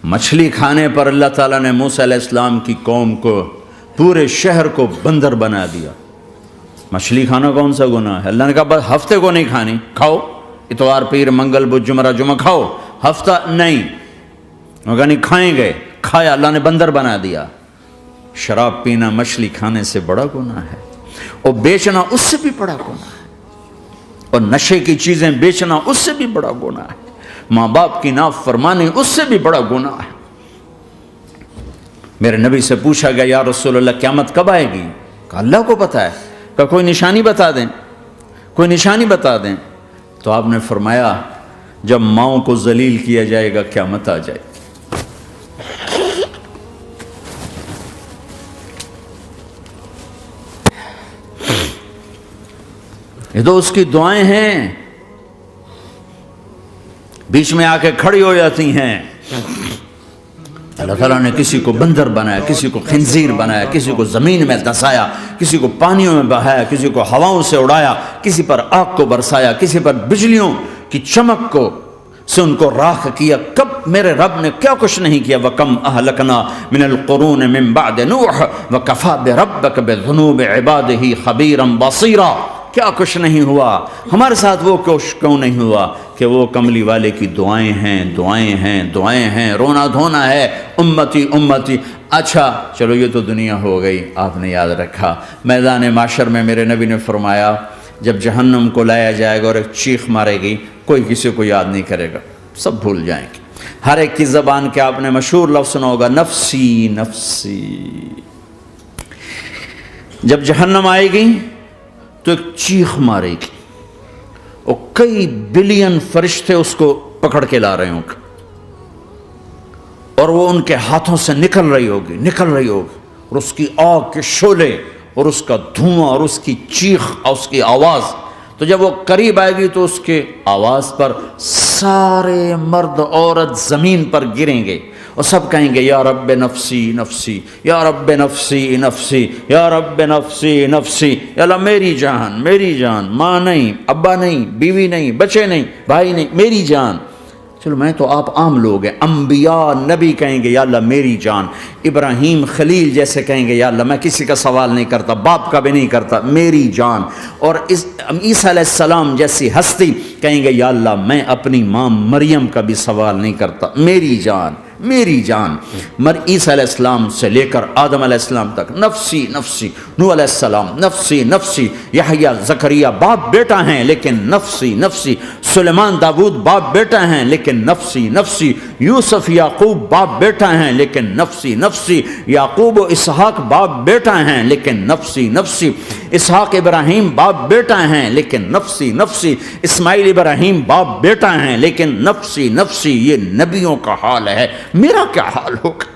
مچھلی کھانے پر اللہ تعالیٰ نے موسیٰ علیہ السلام کی قوم کو، پورے شہر کو بندر بنا دیا۔ مچھلی کھانا کون سا گناہ ہے؟ اللہ نے کہا بس ہفتے کو نہیں کھانی، کھاؤ اتوار پیر منگل بدھ جمعہ جمعہ کھاؤ، ہفتہ نہیں۔ وہ کہا نہیں کھائیں گے، کھایا، اللہ نے بندر بنا دیا۔ شراب پینا مچھلی کھانے سے بڑا گناہ ہے، اور بیچنا اس سے بھی بڑا گناہ ہے، اور نشے کی چیزیں بیچنا اس سے بھی بڑا گناہ ہے، ماں باپ کی نافرمانی اس سے بھی بڑا گناہ ہے۔ میرے نبی سے پوچھا گیا یا رسول اللہ قیامت کب آئے گی؟ کہا اللہ کو پتہ ہے۔ کہا کوئی نشانی بتا دیں، کوئی نشانی بتا دیں۔ تو آپ نے فرمایا جب ماؤں کو ذلیل کیا جائے گا قیامت آ جائے گی۔ یہ تو اس کی دعائیں ہیں، بیچ میں آ کے کھڑی ہو جاتی ہیں۔ اللہ تعالیٰ نے کسی کو بندر بنایا، کسی کو خنزیر بنایا، کسی کو زمین میں دھسایا، کسی کو پانیوں میں بہایا، کسی کو ہواؤں سے اڑایا، کسی پر آگ کو برسایا، کسی پر بجلیوں کی چمک کو سے ان کو راکھ کیا۔ کب میرے رب نے کیا کچھ نہیں کیا۔ وَكَمْ أَهْلَكْنَا مِنَ الْقُرُونِ مِنْ بَعْدِ نُوحٍ وَكَفَى بِرَبِّكَ بِذُنُوبِ عِبَادِهِ خَبِيرًا بَصِيرًا۔ کیا کچھ نہیں ہوا ہمارے ساتھ، وہ کچھ کیوں نہیں ہوا کہ وہ کملی والے کی دعائیں ہیں، دعائیں ہیں، دعائیں ہیں، رونا دھونا ہے، امتی امتی۔ اچھا چلو یہ تو دنیا ہو گئی، آپ نے یاد رکھا میدان معاشر میں میرے نبی نے فرمایا جب جہنم کو لایا جائے گا اور ایک چیخ مارے گی، کوئی کسی کو یاد نہیں کرے گا، سب بھول جائیں گے۔ ہر ایک کی زبان کے آپ نے مشہور لفظ سنا ہوگا نفسی نفسی۔ جب جہنم آئے گی تو ایک چیخ مارے گی، اور کئی بلین فرشتے اس کو پکڑ کے لا رہے ہوں گے، اور وہ ان کے ہاتھوں سے نکل رہی ہوگی، اور اس کی آگ کے شعلے اور اس کا دھواں اور اس کی چیخ اور اس کی آواز۔ تو جب وہ قریب آئے گی تو اس کے آواز پر سارے مرد عورت زمین پر گریں گے، اور سب کہیں گے یا رب نفسی نفسی، یا رب نفسی نفسی، یا رب نفسی نفسی۔ یا اللہ میری جان، میری جان، ماں نہیں، ابا نہیں، بیوی نہیں، بچے نہیں، بھائی نہیں، میری جان۔ چلو میں تو آپ عام لوگ ہیں، انبیاء نبی کہیں گے یا اللہ میری جان، ابراہیم خلیل جیسے کہیں گے یا اللہ میں کسی کا سوال نہیں کرتا، باپ کا بھی نہیں کرتا، میری جان۔ اور عیسیٰ علیہ السلام جیسی ہستی کہیں گے یا اللہ میں اپنی ماں مریم کا بھی سوال نہیں کرتا، میری جان، میری جان۔ عیسیٰ علیہ السلام سے لے کر آدم علیہ السلام تک نفسی نفسی، نوح علیہ السلام نفسی نفسی، یحییٰ زکریا باپ بیٹا ہیں لیکن نفسی نفسی، سلیمان داؤد باپ بیٹا ہیں لیکن نفسی نفسی، یوسف یعقوب باپ بیٹا ہیں لیکن نفسی نفسی، یعقوب و اسحاق باپ بیٹا ہیں لیکن نفسی نفسی، اسحاق ابراہیم باپ بیٹا ہیں لیکن نفسی نفسی، اسماعیل ابراہیم باپ بیٹا ہیں لیکن نفسی نفسی۔ یہ نبیوں کا حال ہے، میرا کیا حال ہوگا؟